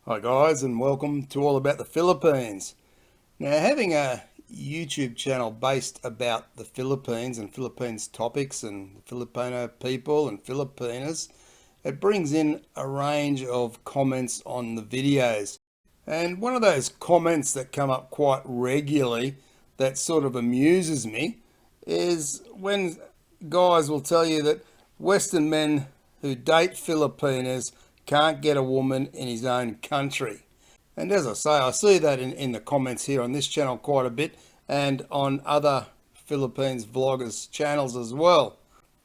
Hi guys, and welcome to All About the Philippines. Now, having a YouTube channel based about the Philippines and Philippines topics and Filipino people and Filipinas, it brings in a range of comments on the videos. And one of those comments that come up quite regularly that sort of amuses me is when guys will tell you that Western men who date Filipinas can't get a woman in his own country. And as I say, I see that in the comments here on this channel quite a bit and on other Philippines vloggers' channels as well.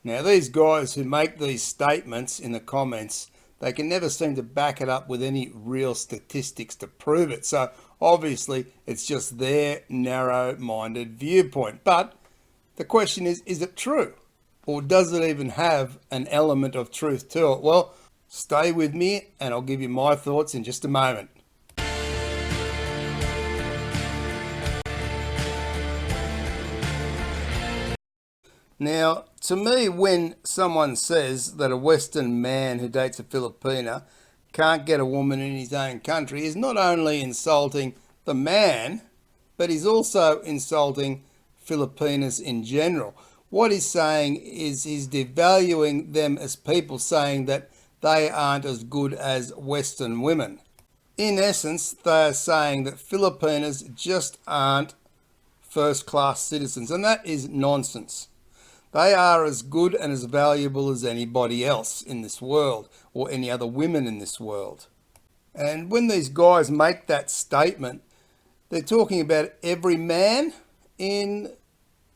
Now, these guys who make these statements in the comments, they can never seem to back it up with any real statistics to prove it. So obviously, it's just their narrow-minded viewpoint. But the question is it true? Or does it even have an element of truth to it? Well, stay with me and I'll give you my thoughts in just a moment. Now, to me, when someone says that a Western man who dates a Filipina can't get a woman in his own country, is not only insulting the man, but he's also insulting Filipinas in general. What he's saying is he's devaluing them as people, saying that they aren't as good as Western women. In essence, they are saying that Filipinas just aren't first-class citizens, and that is nonsense. They are as good and as valuable as anybody else in this world, or any other women in this world. And when these guys make that statement, they're talking about every man in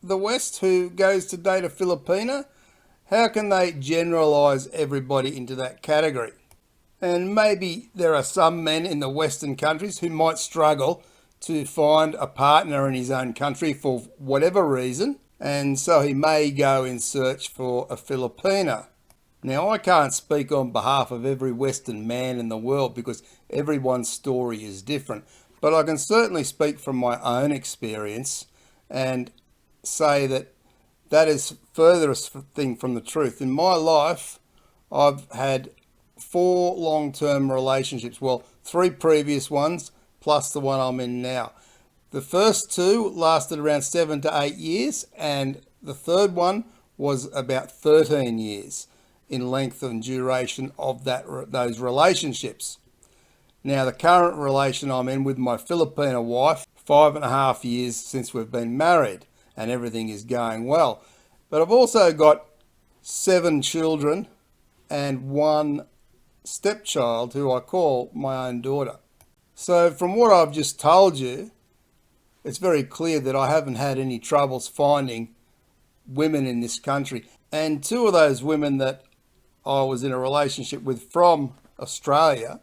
the West who goes to date a Filipina. How can they generalize everybody into that category? And maybe there are some men in the Western countries who might struggle to find a partner in his own country for whatever reason, and so he may go in search for a Filipina. Now, I can't speak on behalf of every Western man in the world because everyone's story is different, but I can certainly speak from my own experience and say that that is furthest thing from the truth. In my life, I've had 4 long-term relationships, well, 3 previous ones plus the one I'm in now. The first 2 lasted around 7 to 8 years, and the third one was about 13 years in length and duration of those relationships. Now, the current relation I'm in with my Filipino wife, 5.5 years since we've been married, and everything is going well. But I've also got 7 children and 1 stepchild who I call my own daughter. So from what I've just told you, it's very clear that I haven't had any troubles finding women in this country. And 2 of those women that I was in a relationship with from Australia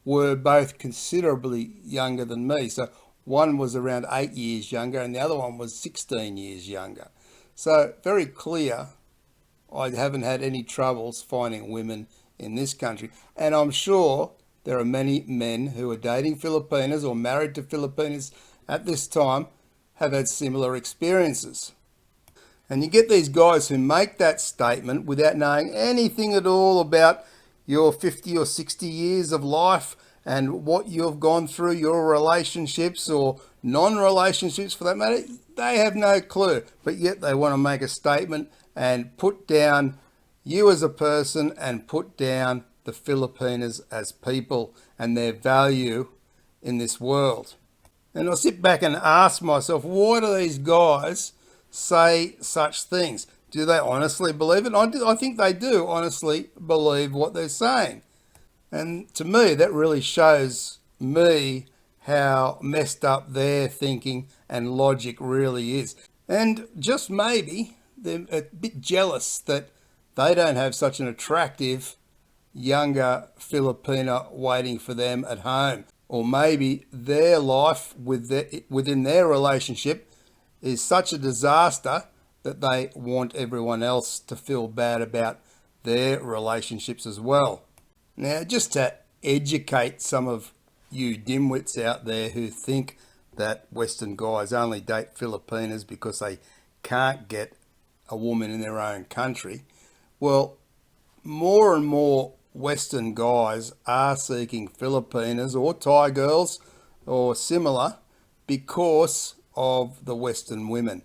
were both considerably younger than me. So one was around 8 years younger and the other one was 16 years younger. So very clear I haven't had any troubles finding women in this country. And I'm sure there are many men who are dating Filipinas or married to Filipinas at this time have had similar experiences. And you get these guys who make that statement without knowing anything at all about your 50 or 60 years of life and what you've gone through, your relationships or non-relationships for that matter. They have no clue, but yet they want to make a statement and put down you as a person and put down the Filipinas as people and their value in this world. And I sit back and ask myself, why do these guys say such things? Do they honestly believe it? I think they do honestly believe what they're saying. And to me, that really shows me how messed up their thinking and logic really is. And just maybe they're a bit jealous that they don't have such an attractive younger Filipina waiting for them at home. Or maybe their life within their relationship is such a disaster that they want everyone else to feel bad about their relationships as well. Now, just to educate some of you dimwits out there who think that Western guys only date Filipinas because they can't get a woman in their own country, well, more and more Western guys are seeking Filipinas or Thai girls or similar because of the Western women.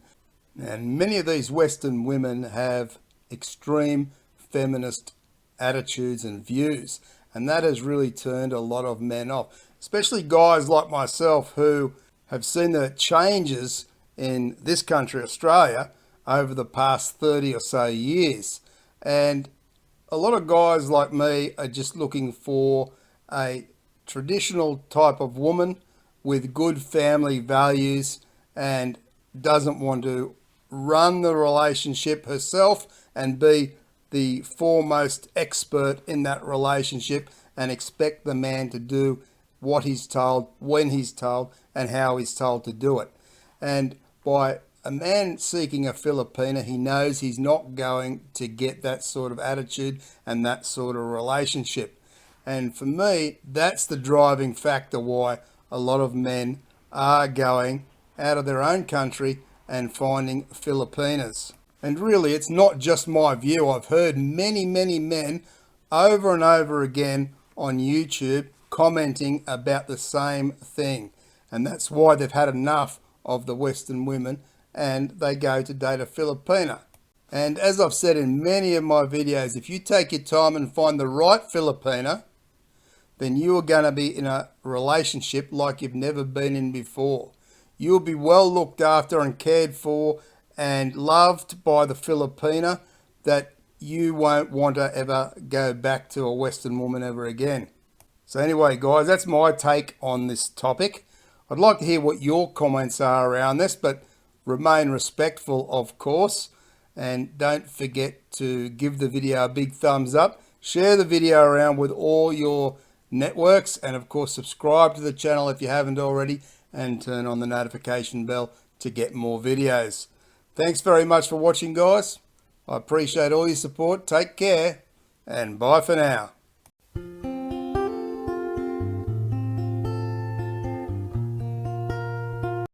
And many of these Western women have extreme feminist attitudes and views, and that has really turned a lot of men off, especially guys like myself who have seen the changes in this country, Australia, over the past 30 or so years. And a lot of guys like me are just looking for a traditional type of woman with good family values and doesn't want to run the relationship herself and be the foremost expert in that relationship and expect the man to do what he's told, when he's told, and how he's told to do it. And by a man seeking a Filipina, he knows he's not going to get that sort of attitude and that sort of relationship. And for me, that's the driving factor why a lot of men are going out of their own country and finding Filipinas. And really, it's not just my view. I've heard many men over and over again on YouTube commenting about the same thing. And that's why they've had enough of the Western women and they go to date a Filipina. And as I've said in many of my videos, if you take your time and find the right Filipina, then you are going to be in a relationship like you've never been in before. You'll be well looked after and cared for and loved by the Filipina that you won't want to ever go back to a Western woman ever again. So anyway, guys, that's my take on this topic. I'd like to hear what your comments are around this, but remain respectful, of course. And don't forget to give the video a big thumbs up. Share the video around with all your networks. And, of course, subscribe to the channel if you haven't already. And turn on the notification bell to get more videos. Thanks very much for watching, guys. I appreciate all your support. Take care. And bye for now.